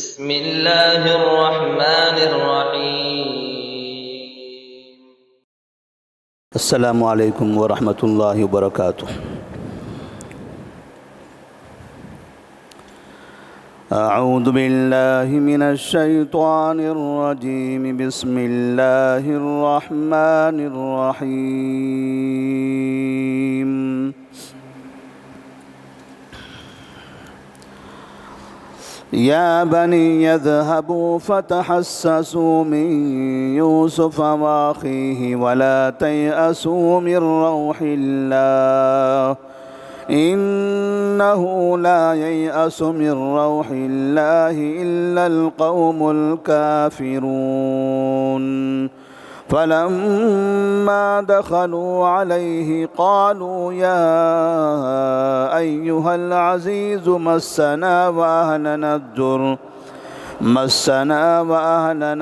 بسم اللہ الرحمن الرحیم۔ السلام علیکم ورحمۃ اللہ وبرکاتہ۔ اعوذ باللہ من الشیطان الرجیم، بسم اللہ الرحمن الرحیم۔ یا بنی اذهبوا فتحسسوا من یوسف واخیہ ولا تیأسوا من روح اللہ انہ لا ییأس من روح اللہ الا القوم الکافرون۔ فلما دخلوا عليه قالوا يا أيها العزيز مسنا وأهلنا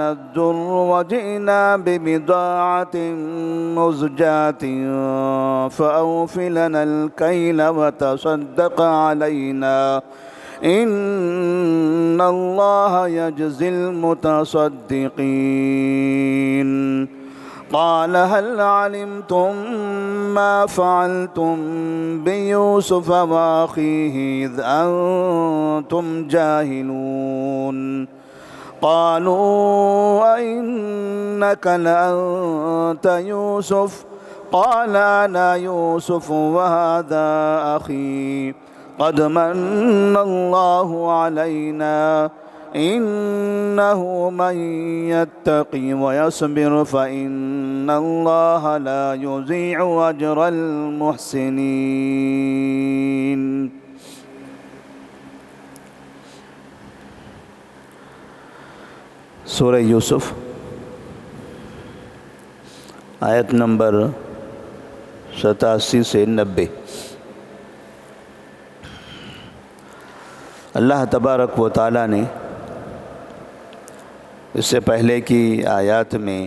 الضر وجئنا ببضاعة مزجاة فأوف لنا الكيل وتصدق علينا إن الله يجزي المتصدقين۔ قال هل علمتم ما فعلتم بيوسف وأخيه إذ أنتم جاهلون؟ قالوا أئنك لأنت يوسف؟ قال أنا يوسف وهذا أخي قد من الله علينا إنه من يتقي ويصبر فإن الله لا يضيع أجر المحسنين۔ سورہ یوسف آیت نمبر 87 سے 90۔ اللہ تبارک و تعالیٰ نے اس سے پہلے کی آیات میں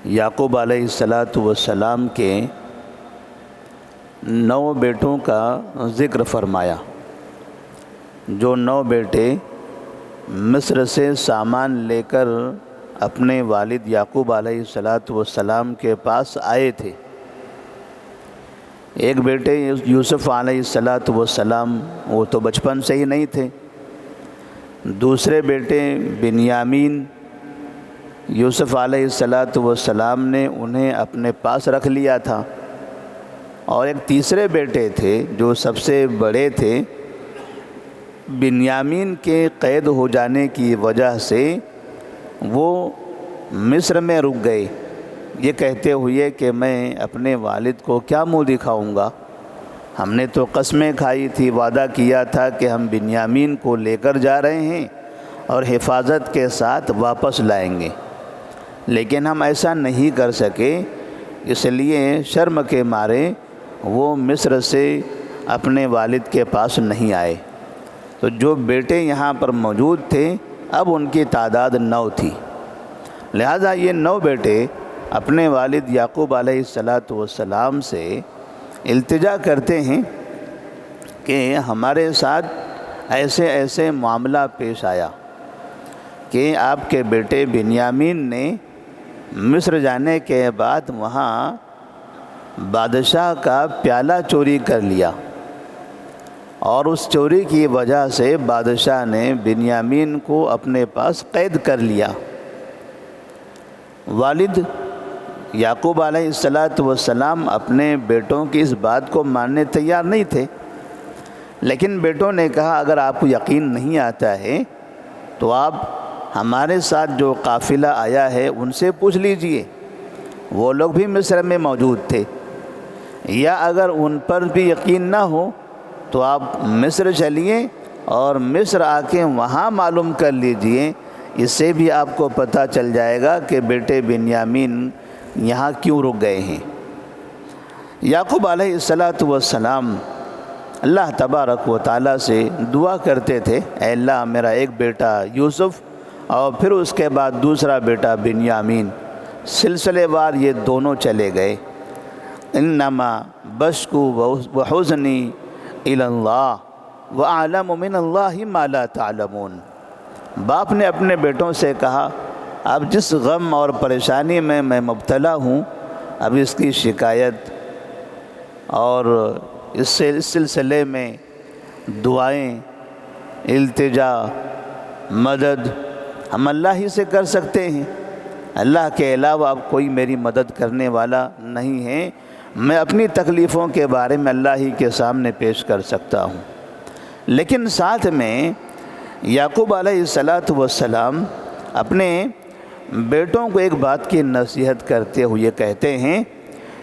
یعقوب علیہ السلام کے 9 بیٹوں کا ذکر فرمایا، جو 9 بیٹے مصر سے سامان لے کر اپنے والد یعقوب علیہ السلام کے پاس آئے تھے۔ ایک بیٹے یوسف علیہ السلام، وہ تو بچپن سے ہی نہیں تھے۔ دوسرے بیٹے بنیامین، یوسف علیہ السلام نے انہیں اپنے پاس رکھ لیا تھا۔ اور ایک تیسرے بیٹے تھے جو سب سے بڑے تھے، بنیامین کے قید ہو جانے کی وجہ سے وہ مصر میں رک گئے، یہ کہتے ہوئے کہ میں اپنے والد کو کیا منہ دکھاؤں گا، ہم نے تو قسمیں کھائی تھی، وعدہ کیا تھا کہ ہم بنیامین کو لے کر جا رہے ہیں اور حفاظت کے ساتھ واپس لائیں گے، لیکن ہم ایسا نہیں کر سکے، اس لیے شرم کے مارے وہ مصر سے اپنے والد کے پاس نہیں آئے۔ تو جو بیٹے یہاں پر موجود تھے اب ان کی تعداد 9 تھی، لہذا یہ 9 بیٹے اپنے والد یعقوب علیہ السلام سے التجا کرتے ہیں کہ ہمارے ساتھ ایسے ایسے معاملہ پیش آیا کہ آپ کے بیٹے بنیامین نے مصر جانے کے بعد وہاں بادشاہ کا پیالہ چوری کر لیا، اور اس چوری کی وجہ سے بادشاہ نے بنیامین کو اپنے پاس قید کر لیا۔ والد یعقوب علیہ السلام اپنے بیٹوں کی اس بات کو ماننے تیار نہیں تھے، لیکن بیٹوں نے کہا اگر آپ کو یقین نہیں آتا ہے تو آپ ہمارے ساتھ جو قافلہ آیا ہے ان سے پوچھ لیجئے، وہ لوگ بھی مصر میں موجود تھے، یا اگر ان پر بھی یقین نہ ہو تو آپ مصر چلیے اور مصر آ کے وہاں معلوم کر لیجئے، اس سے بھی آپ کو پتہ چل جائے گا کہ بیٹے بنیامین یہاں کیوں رک گئے ہیں۔ یعقوب علیہ السلام اللہ تبارک و تعالیٰ سے دعا کرتے تھے، اے اللہ میرا ایک بیٹا یوسف اور پھر اس کے بعد دوسرا بیٹا بنیامین، سلسلے وار یہ دونوں چلے گئے۔ انما بشکو وحزنی الی اللہ، وَأَعْلَمُ مِنَ اللَّهِ مَا لَا تَعْلَمُونَ۔ باپ نے اپنے بیٹوں سے کہا اب جس غم اور پریشانی میں مبتلا ہوں، اب اس کی شکایت اور اس سلسلے میں دعائیں، التجا، مدد ہم اللہ ہی سے کر سکتے ہیں۔ اللہ کے علاوہ اب کوئی میری مدد کرنے والا نہیں ہے۔ میں اپنی تکلیفوں کے بارے میں اللہ ہی کے سامنے پیش کر سکتا ہوں۔ لیکن ساتھ میں یعقوب علیہ السلام اپنے بیٹوں کو ایک بات کی نصیحت کرتے ہوئے کہتے ہیں،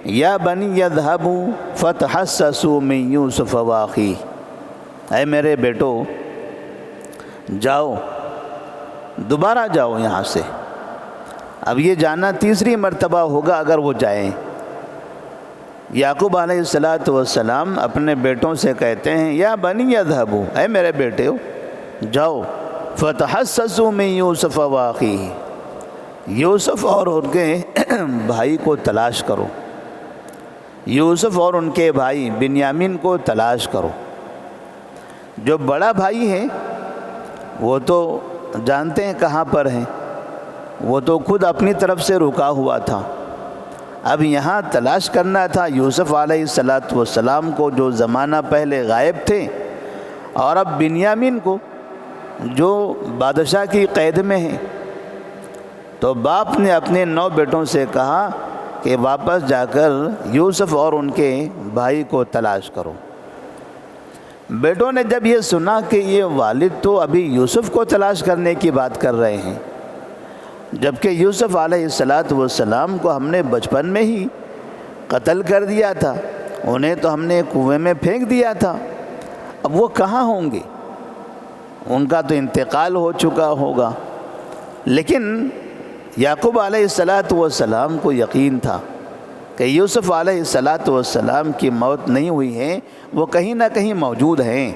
یا بنی اذهبوا فتحسسوا من یوسف واخیہ، اے میرے بیٹو جاؤ، دوبارہ جاؤ یہاں سے۔ اب یہ جانا تیسری مرتبہ ہوگا اگر وہ جائیں۔ یعقوب علیہ السلام اپنے بیٹوں سے کہتے ہیں، یا بنی اذهبوا، اے میرے بیٹے جاؤ، فتحسسوا من یوسف واخیہ، یوسف اور ان کے بھائی کو تلاش کرو، یوسف اور ان کے بھائی بنیامین کو تلاش کرو۔ جو بڑا بھائی ہے وہ تو جانتے ہیں کہاں پر ہیں، وہ تو خود اپنی طرف سے رکا ہوا تھا۔ اب یہاں تلاش کرنا تھا یوسف علیہ السلام کو جو زمانہ پہلے غائب تھے، اور اب بنیامین کو جو بادشاہ کی قید میں ہیں۔ تو باپ نے اپنے 9 بیٹوں سے کہا کہ واپس جا کر یوسف اور ان کے بھائی کو تلاش کرو۔ بیٹوں نے جب یہ سنا کہ یہ والد تو ابھی یوسف کو تلاش کرنے کی بات کر رہے ہیں، جبکہ یوسف علیہ السلام کو ہم نے بچپن میں ہی قتل کر دیا تھا، انہیں تو ہم نے کنویں میں پھینک دیا تھا، اب وہ کہاں ہوں گے؟ ان کا تو انتقال ہو چکا ہوگا۔ لیکن یعقوب علیہ السلام کو یقین تھا کہ یوسف علیہ السلام کی موت نہیں ہوئی ہے، وہ کہیں نہ کہیں موجود ہیں۔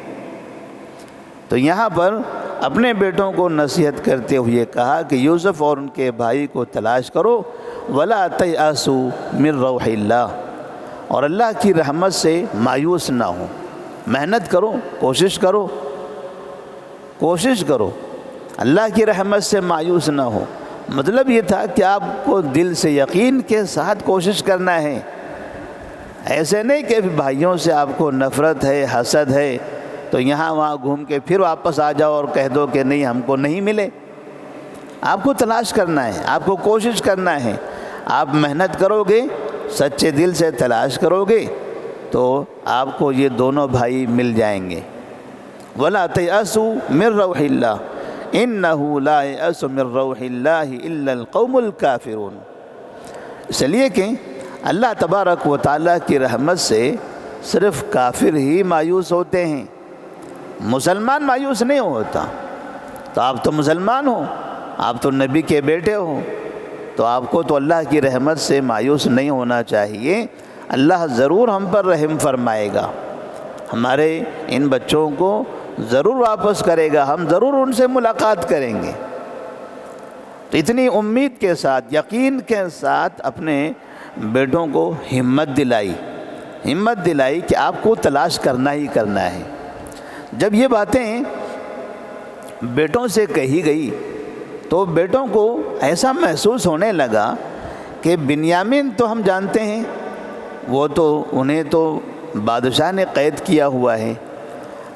تو یہاں پر اپنے بیٹوں کو نصیحت کرتے ہوئے کہا کہ یوسف اور ان کے بھائی کو تلاش کرو، وَلَا تَيْأَسُوا مِن رَوْحِ اللَّهِ، اور اللہ کی رحمت سے مایوس نہ ہو، محنت کرو، کوشش کرو، اللہ کی رحمت سے مایوس نہ ہو۔ مطلب یہ تھا کہ آپ کو دل سے یقین کے ساتھ کوشش کرنا ہے، ایسے نہیں کہ بھائیوں سے آپ کو نفرت ہے، حسد ہے تو یہاں وہاں گھوم کے پھر واپس آ جاؤ اور کہہ دو کہ نہیں ہم کو نہیں ملے۔ آپ کو تلاش کرنا ہے، آپ کو کوشش کرنا ہے، آپ محنت کرو گے، سچے دل سے تلاش کرو گے تو آپ کو یہ دونوں بھائی مل جائیں گے۔ وَلَا تَيْأَسُوا مِن رَوْحِ اللَّهِ إِنَّهُ لَا يَأْسُ مِن رَوْحِ اللَّهِ إِلَّا الْقَوْمُ الْكَافِرُونَ، اس لیے کہ اللہ تبارک و تعالیٰ کی رحمت سے صرف کافر ہی مایوس ہوتے ہیں، مسلمان مایوس نہیں ہوتا۔ تو آپ تو مسلمان ہو، آپ تو نبی کے بیٹے ہو، تو آپ کو تو اللہ کی رحمت سے مایوس نہیں ہونا چاہیے۔ اللہ ضرور ہم پر رحم فرمائے گا، ہمارے ان بچوں کو ضرور واپس کرے گا، ہم ضرور ان سے ملاقات کریں گے۔ تو اتنی امید کے ساتھ، یقین کے ساتھ اپنے بیٹوں کو ہمت دلائی کہ آپ کو تلاش کرنا ہی کرنا ہے۔ جب یہ باتیں بیٹوں سے کہی گئی تو بیٹوں کو ایسا محسوس ہونے لگا کہ بنیامین تو ہم جانتے ہیں، وہ تو انہیں تو بادشاہ نے قید کیا ہوا ہے،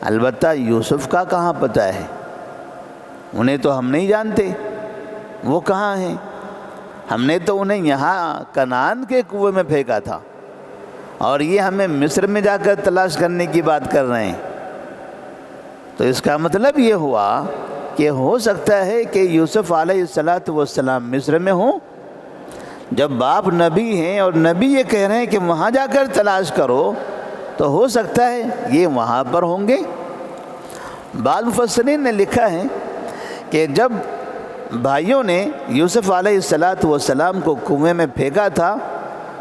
البتہ یوسف کا کہاں پتہ ہے، انہیں تو ہم نہیں جانتے وہ کہاں ہیں، ہم نے تو انہیں یہاں کنعان کے کنویں میں پھینکا تھا اور یہ ہمیں مصر میں جا کر تلاش کرنے کی بات کر رہے ہیں۔ تو اس کا مطلب یہ ہوا کہ ہو سکتا ہے کہ یوسف علیہ السلام مصر میں ہوں۔ جب باپ نبی ہیں اور نبی یہ کہہ رہے ہیں کہ وہاں جا کر تلاش کرو، تو ہو سکتا ہے یہ وہاں پر ہوں گے۔ بعض مفسرین نے لکھا ہے کہ جب بھائیوں نے یوسف علیہ السلام کو کنویں میں پھینکا تھا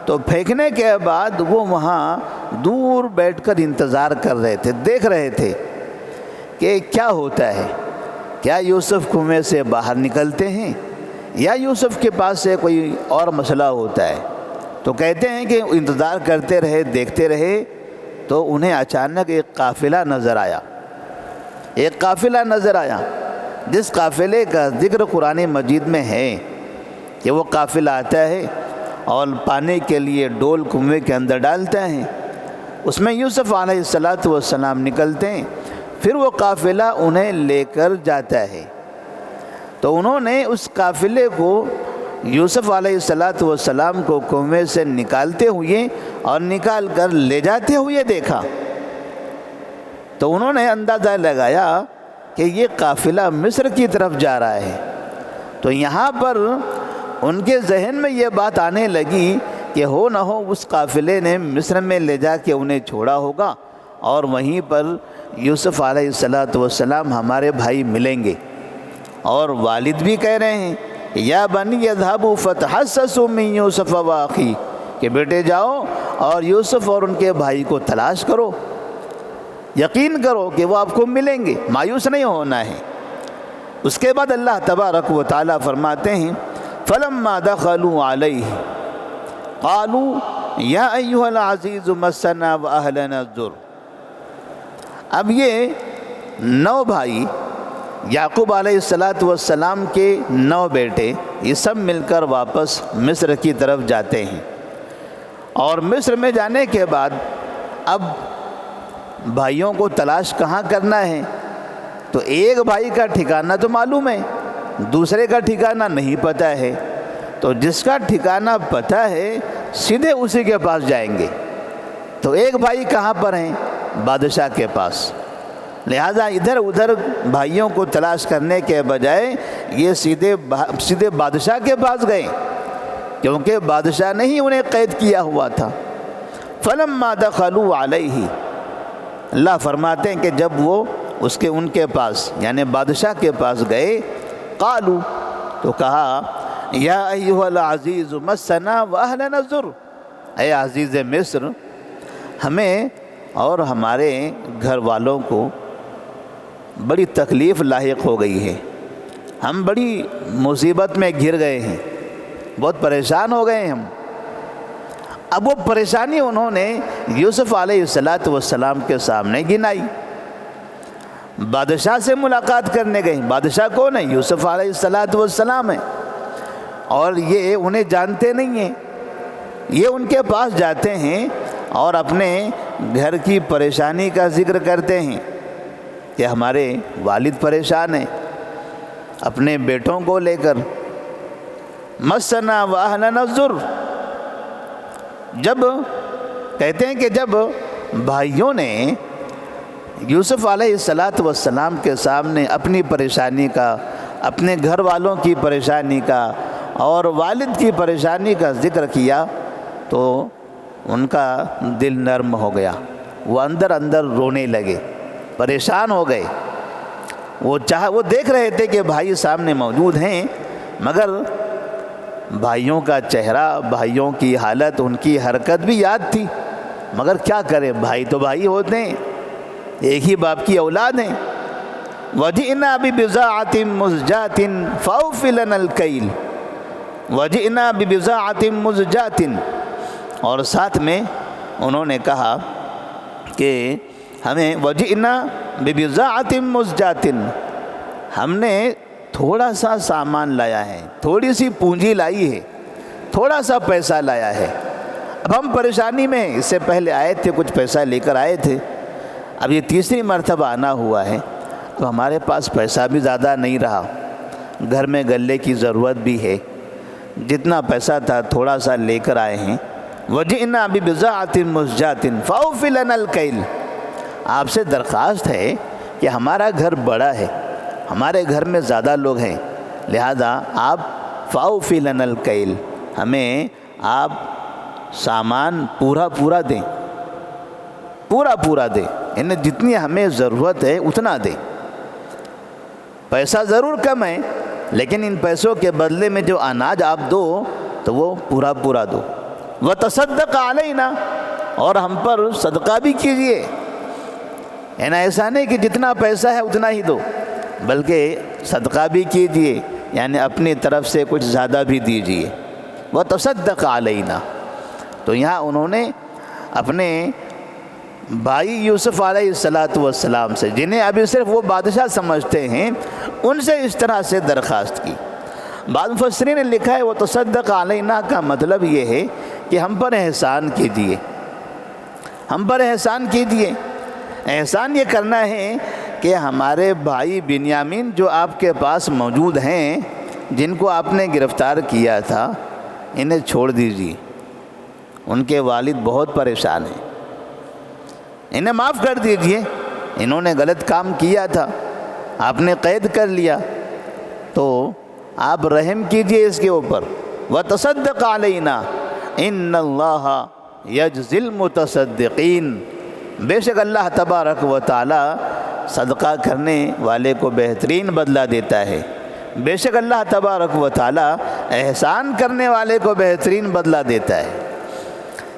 تو پھینکنے کے بعد وہ وہاں دور بیٹھ کر انتظار کر رہے تھے، دیکھ رہے تھے کہ کیا ہوتا ہے، کیا یوسف کنویں سے باہر نکلتے ہیں یا یوسف کے پاس سے کوئی اور مسئلہ ہوتا ہے۔ تو کہتے ہیں کہ انتظار کرتے رہے، دیکھتے رہے، تو انہیں اچانک ایک قافلہ نظر آیا، ایک قافلہ نظر آیا جس قافلے کا ذکر قرآن مجید میں ہے کہ وہ قافلہ آتا ہے اور پانے کے لیے ڈول کنویں کے اندر ڈالتا ہے، اس میں یوسف علیہ السلام نکلتے ہیں، پھر وہ قافلہ انہیں لے کر جاتا ہے۔ تو انہوں نے اس قافلے کو یوسف علیہ السلام کو کنویں سے نکالتے ہوئے اور نکال کر لے جاتے ہوئے دیکھا، تو انہوں نے اندازہ لگایا کہ یہ قافلہ مصر کی طرف جا رہا ہے۔ تو یہاں پر ان کے ذہن میں یہ بات آنے لگی کہ ہو نہ ہو اس قافلے نے مصر میں لے جا کے انہیں چھوڑا ہوگا اور وہیں پر یوسف علیہ السلام ہمارے بھائی ملیں گے۔ اور والد بھی کہہ رہے ہیں یا بنی اذهبوا فتحسسوا من یوسف واخیہ، کہ بیٹے جاؤ اور یوسف اور ان کے بھائی کو تلاش کرو، یقین کرو کہ وہ آپ کو ملیں گے، مایوس نہیں ہونا ہے۔ اس کے بعد اللہ تبارک و تعالیٰ فرماتے ہیں فلما دخلوا علیہ قالوا یا ایھا العزیز مسنا واہلنا الضر۔ اب یہ 9 بھائی، یعقوب علیہ السلام کے 9 بیٹے، یہ سب مل کر واپس مصر کی طرف جاتے ہیں، اور مصر میں جانے کے بعد اب بھائیوں کو تلاش کہاں کرنا ہے؟ تو ایک بھائی کا ٹھکانہ تو معلوم ہے، دوسرے کا ٹھکانہ نہیں پتہ ہے، تو جس کا ٹھکانہ پتہ ہے سیدھے اسی کے پاس جائیں گے۔ تو ایک بھائی کہاں پر ہیں؟ بادشاہ کے پاس، لہٰذا ادھر ادھر بھائیوں کو تلاش کرنے کے بجائے یہ سیدھے بادشاہ کے پاس گئے، کیونکہ بادشاہ نے ہی انہیں قید کیا ہوا تھا۔ فلما دخلوا علیہ، اللہ فرماتے ہیں کہ جب وہ ان کے پاس یعنی بادشاہ کے پاس گئے، قالوا، تو کہا یا ایھا العزیز مسنا واہلنا الضر، اے عزیز مصر، ہمیں اور ہمارے گھر والوں کو بڑی تکلیف لاحق ہو گئی ہے، ہم بڑی مصیبت میں گر گئے ہیں، بہت پریشان ہو گئے ہم۔ اب وہ پریشانی انہوں نے یوسف علیہ السلام کے سامنے گنائی، بادشاہ سے ملاقات کرنے گئے۔ بادشاہ کون ہے؟ یوسف علیہ السلام ہے، اور یہ انہیں جانتے نہیں ہیں، یہ ان کے پاس جاتے ہیں اور اپنے گھر کی پریشانی کا ذکر کرتے ہیں کہ ہمارے والد پریشان ہیں اپنے بیٹوں کو لے کر، مسنا واہلنا الضر۔ جب کہتے ہیں کہ جب بھائیوں نے یوسف علیہ السلام کے سامنے اپنی پریشانی کا، اپنے گھر والوں کی پریشانی کا اور والد کی پریشانی کا ذکر کیا تو ان کا دل نرم ہو گیا، وہ اندر اندر رونے لگے، پریشان ہو گئے۔ وہ دیکھ رہے تھے کہ بھائی سامنے موجود ہیں، مگر بھائیوں کا چہرہ، بھائیوں کی حالت، ان کی حرکت بھی یاد تھی، مگر کیا کریں، بھائی تو بھائی ہوتے ہیں، ایک ہی باپ کی اولاد ہیں۔ وَجِئْنَا بِبِضَاعَةٍ مُزْجَاةٍ فَأَوْفِ لَنَا الْكَيْلَ وَجِئْنَا بِبِضَاعَةٍ مُزْجَاةٍ، اور ساتھ میں انہوں نے کہا کہ ہمیں وَجِئْنَا بِبِضَاعَةٍ مُزْجَاةٍ، ہم نے تھوڑا سا سامان لایا ہے، تھوڑی سی پونجی لائی ہے، تھوڑا سا پیسہ لایا ہے، اب ہم پریشانی میں ہیں، اس سے پہلے آئے تھے کچھ پیسہ لے کر آئے تھے، اب یہ تیسری مرتبہ آنا ہوا ہے، تو ہمارے پاس پیسہ بھی زیادہ نہیں رہا، گھر میں غلے کی ضرورت بھی ہے، جتنا پیسہ تھا تھوڑا سا لے کر آئے ہیں۔ وَجِئْنَا بِبِضَاعَةٍ مُزْجَاةٍ فَأَوْفِ لَنَا الْكَيْلَ، آپ سے درخواست ہے کہ ہمارا گھر بڑا ہے، ہمارے گھر میں زیادہ لوگ ہیں، لہذا آپ فَأَوْفِ لَنَا الْكَيْلَ، ہمیں آپ سامان پورا دیں، پورا دیں، یعنی جتنی ہمیں ضرورت ہے اتنا دیں، پیسہ ضرور کم ہے لیکن ان پیسوں کے بدلے میں جو اناج آپ دو تو وہ پورا دو۔ وَتَصَدَّقَ عَلَيْنَا، اور ہم پر صدقہ بھی کیجئے، یعنی ایسا نہیں کہ جتنا پیسہ ہے اتنا ہی دو، بلکہ صدقہ بھی کیجئے، یعنی اپنی طرف سے کچھ زیادہ بھی دیجئے۔ وَتَصَدَّقَ عَلَيْنَا، تو یہاں انہوں نے اپنے بھائی یوسف علیہ السلام سے، جنہیں ابھی صرف وہ بادشاہ سمجھتے ہیں، ان سے اس طرح سے درخواست کی۔ بعض مفسرین نے لکھا ہے وہ تصدق علینا کا مطلب یہ ہے کہ ہم پر احسان کیجیے، ہم پر احسان کیجیے۔ احسان یہ کرنا ہے کہ ہمارے بھائی بنیامین جو آپ کے پاس موجود ہیں، جن کو آپ نے گرفتار کیا تھا، انہیں چھوڑ دیجیے، ان کے والد بہت پریشان ہیں، انہیں معاف کر دیجیے، انہوں نے غلط کام کیا تھا، آپ نے قید کر لیا، تو آپ رحم کیجیے اس کے اوپر۔ وتصدق علینا ان اللہ یجزی المتصدقین، بے شک اللہ تبارک و تعالی صدقہ کرنے والے کو بہترین بدلہ دیتا ہے، بے شک اللہ تبارک و تعالی احسان کرنے والے کو بہترین بدلہ دیتا ہے۔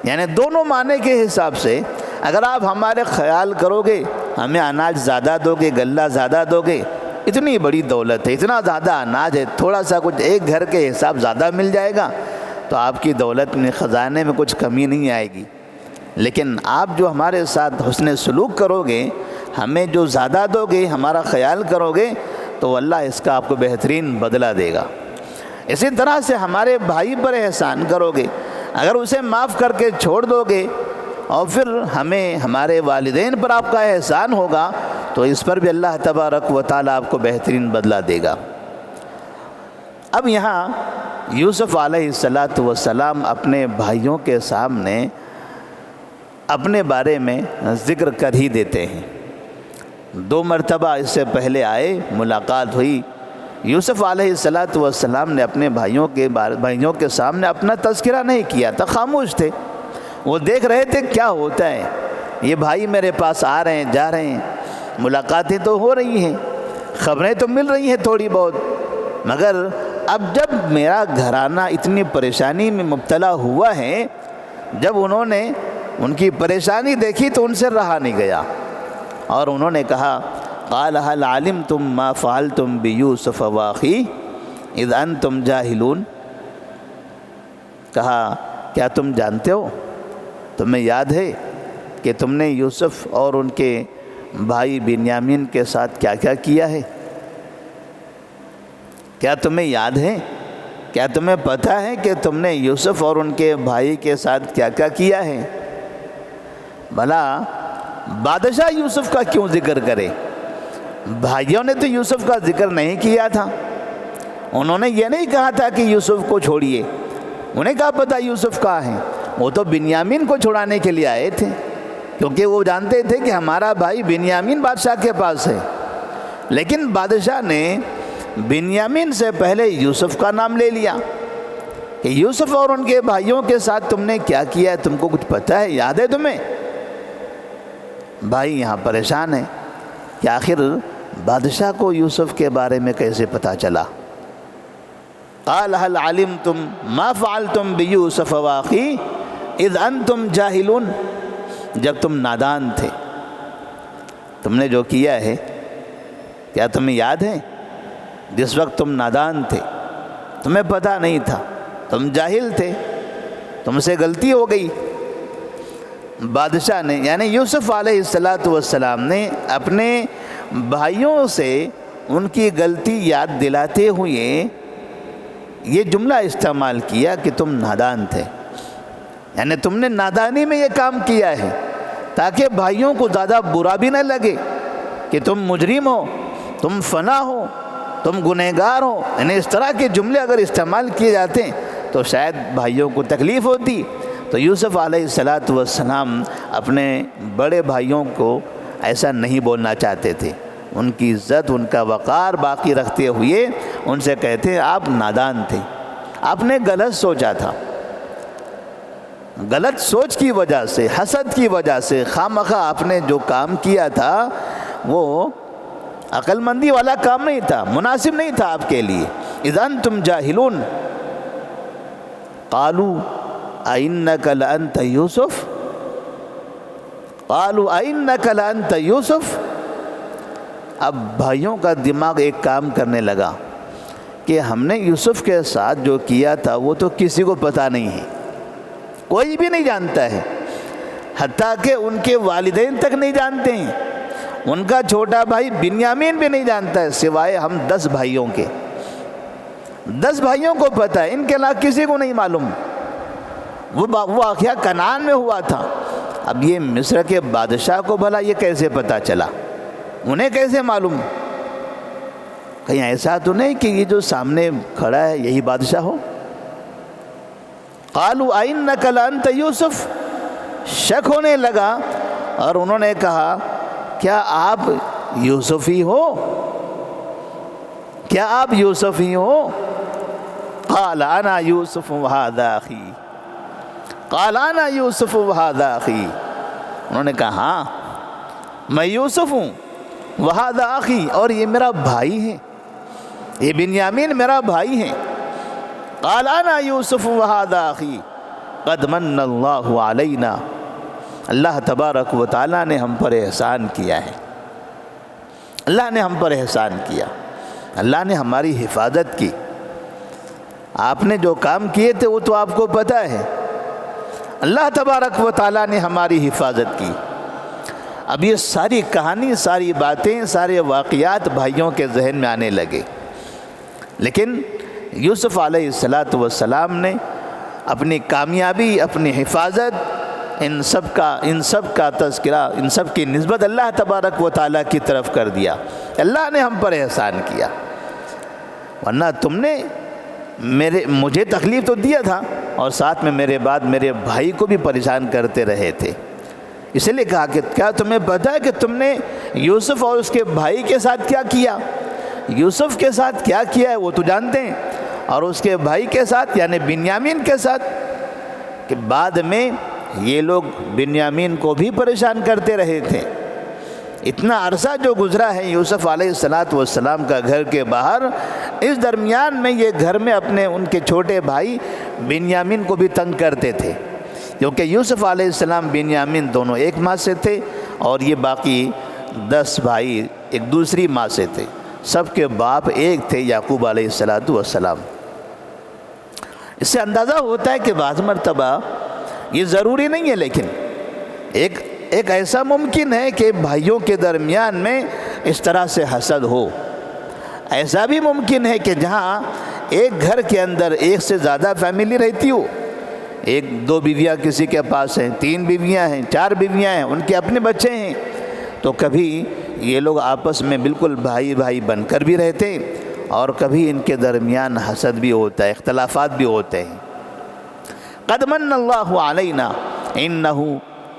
یعنی دونوں معنی کے حساب سے اگر آپ ہمارے خیال کرو گے، ہمیں اناج زیادہ دو گے، غلہ زیادہ دو گے، اتنی بڑی دولت ہے، اتنا زیادہ اناج ہے، تھوڑا سا کچھ ایک گھر کے حساب زیادہ مل جائے گا تو آپ کی دولت میں، خزانے میں کچھ کمی نہیں آئے گی۔ لیکن آپ جو ہمارے ساتھ حسن سلوک کرو گے، ہمیں جو زیادہ دو گے، ہمارا خیال کرو گے، تو اللہ اس کا آپ کو بہترین بدلہ دے گا۔ اسی طرح سے ہمارے بھائی پر احسان کرو گے، اگر اسے معاف کر کے چھوڑ دو گے اور پھر ہمیں ہمارے والدین پر آپ کا احسان ہوگا تو اس پر بھی اللہ تبارک و تعالیٰ آپ کو بہترین بدلہ دے گا۔ اب یہاں یوسف علیہ السلام اپنے بھائیوں کے سامنے اپنے بارے میں ذکر کر ہی دیتے ہیں۔ 2 مرتبہ اس سے پہلے آئے، ملاقات ہوئی، یوسف علیہ السلام نے اپنے بھائیوں کے سامنے اپنا تذکرہ نہیں کیا تھا، خاموش تھے، وہ دیکھ رہے تھے کیا ہوتا ہے، یہ بھائی میرے پاس آ رہے ہیں، جا رہے ہیں، ملاقاتیں تو ہو رہی ہیں، خبریں تو مل رہی ہیں تھوڑی بہت، مگر اب جب میرا گھرانہ اتنی پریشانی میں مبتلا ہوا ہے، جب انہوں نے ان کی پریشانی دیکھی تو ان سے رہا نہیں گیا، اور انہوں نے کہا قال هل علمتم ما فعلتم بیوسف واخیہ اذ انتم جاہلون، کہا کیا تم جانتے ہو، تمہیں یاد ہے کہ تم نے یوسف اور ان کے بھائی بنیامین کے ساتھ کیا کیا کیا ہے؟ کیا تمہیں یاد ہے، کیا تمہیں پتہ ہے کہ تم نے یوسف اور ان کے بھائی کے ساتھ کیا کیا کیا ہے؟ بھلا بادشاہ یوسف کا کیوں ذکر کرے؟ بھائیوں نے تو یوسف کا ذکر نہیں کیا تھا، انہوں نے یہ نہیں کہا تھا کہ یوسف کو چھوڑیے، انہیں کہا پتہ یوسف کہاں ہیں، وہ تو بنیامین کو چھڑانے کے لیے آئے تھے، کیونکہ وہ جانتے تھے کہ ہمارا بھائی بنیامین بادشاہ کے پاس ہے، لیکن بادشاہ نے بنیامین سے پہلے یوسف کا نام لے لیا کہ یوسف اور ان کے بھائیوں کے ساتھ تم نے کیا کیا ہے، تم کو کچھ پتہ ہے، یاد ہے تمہیں؟ بھائی یہاں پریشان ہیں کہ آخر بادشاہ کو یوسف کے بارے میں کیسے پتہ چلا۔ قال هل علمتم ما فعلتم بیوسف واخیہ اذ انتم جاہلون، جب تم نادان تھے، تم نے جو کیا ہے کیا تمہیں یاد ہے؟ جس وقت تم نادان تھے، تمہیں پتہ نہیں تھا، تم جاہل تھے، تم سے غلطی ہو گئی۔ بادشاہ نے یعنی یوسف علیہ السلام نے اپنے بھائیوں سے ان کی غلطی یاد دلاتے ہوئے یہ جملہ استعمال کیا کہ تم نادان تھے، یعنی تم نے نادانی میں یہ کام کیا ہے تاکہ بھائیوں کو زیادہ برا بھی نہ لگے کہ تم مجرم ہو، تم فنا ہو، تم گنہگار ہو، یعنی اس طرح کے جملے اگر استعمال کیے جاتے ہیں تو شاید بھائیوں کو تکلیف ہوتی۔ تو یوسف علیہ السلام اپنے بڑے بھائیوں کو ایسا نہیں بولنا چاہتے تھے، ان کی عزت، ان کا وقار باقی رکھتے ہوئے ان سے کہتے ہیں آپ نادان تھے، آپ نے غلط سوچا تھا، غلط سوچ کی وجہ سے، حسد کی وجہ سے خامخواہ آپ نے جو کام کیا تھا وہ عقل مندی والا کام نہیں تھا، مناسب نہیں تھا آپ کے لیے۔ اذ انتم جاہلون قالوا أئنك لأنت یوسف، قالوا أئنك لأنت یوسف۔ اب بھائیوں کا دماغ ایک کام کرنے لگا کہ ہم نے یوسف کے ساتھ جو کیا تھا وہ تو کسی کو پتہ نہیں ہے، کوئی بھی نہیں جانتا ہے، حتیٰ کہ ان کے والدین تک نہیں جانتے ہیں، ان کا چھوٹا بھائی بنیامین بھی نہیں جانتا ہے سوائے ہم 10 بھائیوں کے۔ 10 بھائیوں کو پتہ ہے، ان کے علاوہ کسی کو نہیں معلوم۔ وہ واقعہ کنعان میں ہوا تھا۔ اب یہ مصر کے بادشاہ کو بھلا یہ کیسے پتہ چلا، انہیں کیسے معلوم؟ کہیں ایسا تو نہیں کہ یہ جو سامنے کھڑا ہے یہی بادشاہ ہو؟ قالوا اِنَّكَ لَأَنْتَ یوسف، شک ہونے لگا اور انہوں نے کہا کیا آپ یوسف ہی ہو؟ کیا آپ یوسف ہی ہو؟ قال انا یوسف وہذا اخی، قال انا یوسف وہذا اخی، انہوں نے کہا ہاں میں یوسف ہوں، وہذا اخی، اور یہ میرا بھائی ہے، یہ بنیامین میرا بھائی ہے۔ قال انا یوسف وہذا اخی قد من اللہ علینا، اللہ تبارک و تعالیٰ نے ہم پر احسان کیا ہے، اللہ نے ہم پر احسان کیا، اللہ نے ہماری حفاظت کی۔ آپ نے جو کام کیے تھے وہ تو آپ کو پتہ ہے، اللہ تبارک و تعالیٰ نے ہماری حفاظت کی۔ اب یہ ساری کہانی، ساری باتیں، سارے واقعات بھائیوں کے ذہن میں آنے لگے، لیکن یوسف علیہ السلام نے اپنی کامیابی، اپنی حفاظت، ان سب کا تذکرہ، ان سب کی نسبت اللہ تبارک و تعالیٰ کی طرف کر دیا۔ اللہ نے ہم پر احسان کیا، ورنہ تم نے مجھے تکلیف تو دیا تھا اور ساتھ میں میرے بعد میرے بھائی کو بھی پریشان کرتے رہے تھے۔ اس لیے کہا کہ کیا تمہیں پتہ ہے کہ تم نے یوسف اور اس کے بھائی کے ساتھ کیا کیا؟ یوسف کے ساتھ کیا کیا ہے وہ تو جانتے ہیں، اور اس کے بھائی کے ساتھ یعنی بنیامین کے ساتھ، کہ بعد میں یہ لوگ بنیامین کو بھی پریشان کرتے رہے تھے۔ اتنا عرصہ جو گزرا ہے یوسف علیہ السلام کا گھر کے باہر، اس درمیان میں یہ گھر میں ان کے چھوٹے بھائی بنیامین کو بھی تنگ کرتے تھے، کیونکہ یوسف علیہ السلام بنیامین دونوں ایک ماں سے تھے اور یہ باقی 10 بھائی ایک دوسری ماں سے تھے، سب کے باپ ایک تھے، یعقوب علیہ السلام۔ اس سے اندازہ ہوتا ہے کہ بعض مرتبہ یہ ضروری نہیں ہے، لیکن ایک ایسا ممکن ہے کہ بھائیوں کے درمیان میں اس طرح سے حسد ہو۔ ایسا بھی ممکن ہے کہ جہاں ایک گھر کے اندر ایک سے زیادہ فیملی رہتی ہو، 1-2 بیویاں کسی کے پاس ہیں، 3 بیویاں ہیں، 4 بیویاں ہیں، ان کے اپنے بچے ہیں، تو کبھی یہ لوگ آپس میں بالکل بھائی بھائی بن کر بھی رہتے ہیں، اور کبھی ان کے درمیان حسد بھی ہوتا ہے، اختلافات بھی ہوتے ہیں۔ قد من اللہ علینا انہ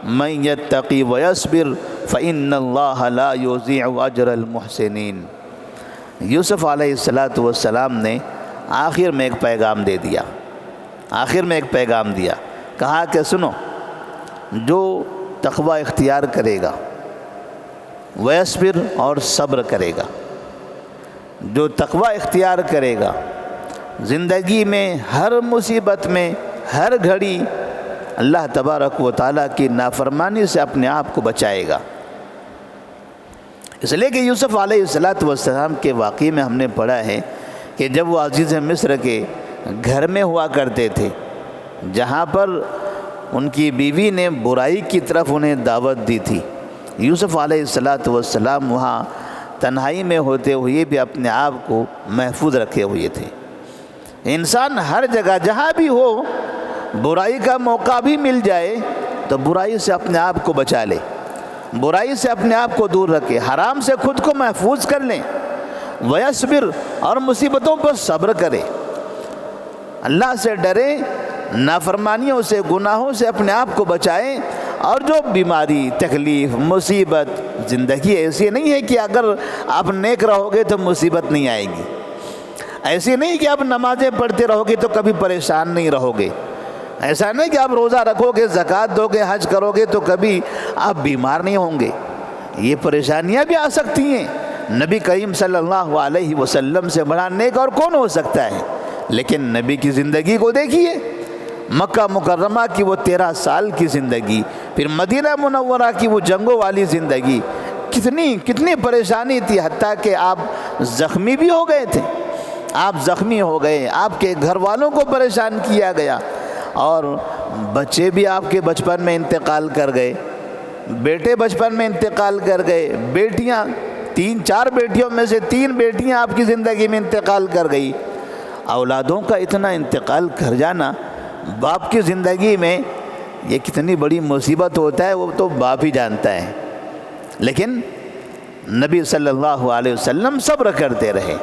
من یتقی ویصبر فإن اللہ لا یضیع اجر المحسنین۔ یوسف علیہ السلام نے آخر میں ایک پیغام دے دیا، کہا کہ سنو، جو تقوی اختیار کرے گا ویصبر اور صبر کرے گا، جو تقوی اختیار کرے گا زندگی میں ہر مصیبت میں ہر گھڑی اللہ تبارک و تعالیٰ کی نافرمانی سے اپنے آپ کو بچائے گا۔ اس لیے کہ یوسف علیہ السلام کے واقعے میں ہم نے پڑھا ہے کہ جب وہ عزیز مصر کے گھر میں ہوا کرتے تھے، جہاں پر ان کی بیوی نے برائی کی طرف انہیں دعوت دی تھی، یوسف علیہ السلام وہاں تنہائی میں ہوتے ہوئے بھی اپنے آپ کو محفوظ رکھے ہوئے تھے۔ انسان ہر جگہ جہاں بھی ہو، برائی کا موقع بھی مل جائے تو برائی سے اپنے آپ کو بچا لے، برائی سے اپنے آپ کو دور رکھے، حرام سے خود کو محفوظ کر لیں، ویصبر اور مصیبتوں پر صبر کرے، اللہ سے ڈرے، نافرمانیوں سے، گناہوں سے اپنے آپ کو بچائیں۔ اور جو بیماری، تکلیف، مصیبت، زندگی ایسی نہیں ہے کہ اگر آپ نیک رہو گے تو مصیبت نہیں آئے گی، ایسی نہیں کہ آپ نمازیں پڑھتے رہو گے تو کبھی پریشان نہیں رہو گے، ایسا نہیں کہ آپ روزہ رکھو گے، زکوٰۃ دو گے، حج کرو گے تو کبھی آپ بیمار نہیں ہوں گے، یہ پریشانیاں بھی آ سکتی ہیں۔ نبی کریم صلی اللہ علیہ وسلم سے بڑا نیک اور کون ہو سکتا ہے؟ لیکن نبی کی زندگی کو دیکھیے، مکہ مکرمہ کی وہ 13 سال کی زندگی، پھر مدینہ منورہ کی وہ جنگوں والی زندگی، کتنی پریشانی تھی، حتیٰ کہ آپ زخمی بھی ہو گئے تھے، آپ زخمی ہو گئے، آپ کے گھر والوں کو پریشان کیا گیا، اور بچے بھی آپ کے بچپن میں انتقال کر گئے، بیٹے بچپن میں انتقال کر گئے، بیٹیاں 3-4 بیٹیوں میں سے 3 بیٹیاں آپ کی زندگی میں انتقال کر گئی۔ اولادوں کا اتنا انتقال کر جانا باپ کی زندگی میں یہ کتنی بڑی مصیبت ہوتا ہے وہ تو باپ ہی جانتا ہے، لیکن نبی صلی اللہ علیہ وسلم صبر کرتے رہے۔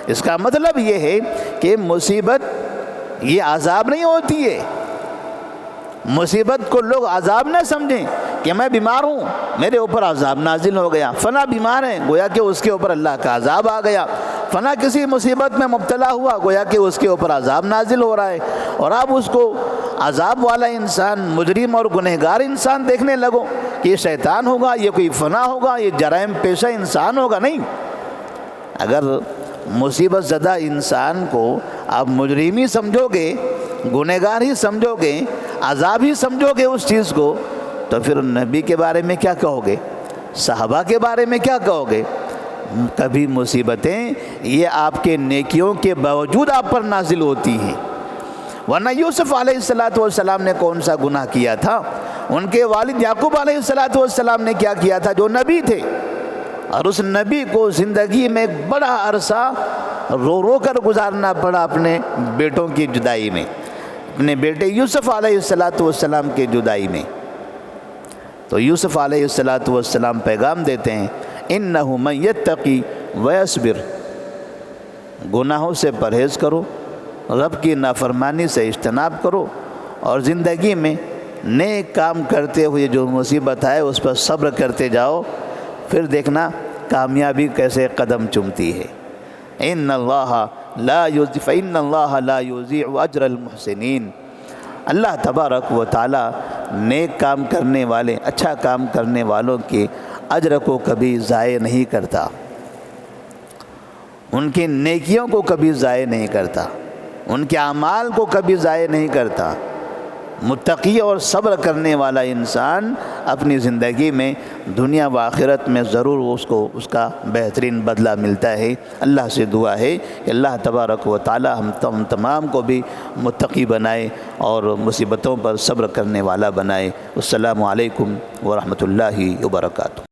اس کا مطلب یہ ہے کہ مصیبت یہ عذاب نہیں ہوتی ہے۔ مصیبت کو لوگ عذاب نہ سمجھیں کہ میں بیمار ہوں میرے اوپر عذاب نازل ہو گیا، فلاں بیمار ہے گویا کہ اس کے اوپر اللہ کا عذاب آ گیا، فلاں کسی مصیبت میں مبتلا ہوا گویا کہ اس کے اوپر عذاب نازل ہو رہا ہے، اور آپ اس کو عذاب والا انسان، مجرم اور گنہگار انسان دیکھنے لگو کہ یہ شیطان ہوگا، یہ کوئی فنا ہوگا، یہ جرائم پیشہ انسان ہوگا۔ نہیں، اگر مصیبت زدہ انسان کو آپ مجرم ہی سمجھو گے، گنہگار ہی سمجھو گے، عذاب ہی سمجھو گے اس چیز کو، تو پھر نبی کے بارے میں کیا کہو گے، صحابہ کے بارے میں کیا کہو گے؟ کبھی مصیبتیں یہ آپ کے نیکیوں کے باوجود آپ پر نازل ہوتی ہیں، ورنہ یوسف علیہ السلام نے کون سا گناہ کیا تھا؟ ان کے والد یعقوب علیہ السلام نے کیا کیا تھا جو نبی تھے، اور اس نبی کو زندگی میں ایک بڑا عرصہ رو رو کر گزارنا پڑا اپنے بیٹوں کی جدائی میں، اپنے بیٹے یوسف علیہ السلام کی جدائی میں۔ تو یوسف علیہ السلام پیغام دیتے ہیں اِنَّهُ مَن يَتَّقِي وَيَصْبِرْ، گناہوں سے پرہیز کرو، رب کی نافرمانی سے اجتناب کرو، اور زندگی میں نیک کام کرتے ہوئے جو مصیبت آئے اس پر صبر کرتے جاؤ، پھر دیکھنا کامیابی کیسے قدم چومتی ہے۔ فَإِنَّ اللَّهَ لَا يُضِيعُ أَجْرَ الْمُحْسِنِينَ، اللہ تبارک و تعالی نیک کام کرنے والے، اچھا کام کرنے والوں کے اجر کو کبھی ضائع نہیں کرتا، ان کی نیکیوں کو کبھی ضائع نہیں کرتا، ان کے اعمال کو کبھی ضائع نہیں کرتا۔ متقی اور صبر کرنے والا انسان اپنی زندگی میں دنیا و آخرت میں ضرور اس کو اس کا بہترین بدلہ ملتا ہے۔ اللہ سے دعا ہے کہ اللہ تبارک و تعالی ہم تمام کو بھی متقی بنائے اور مصیبتوں پر صبر کرنے والا بنائے۔ السلام علیکم ورحمۃ اللہ وبرکاتہ۔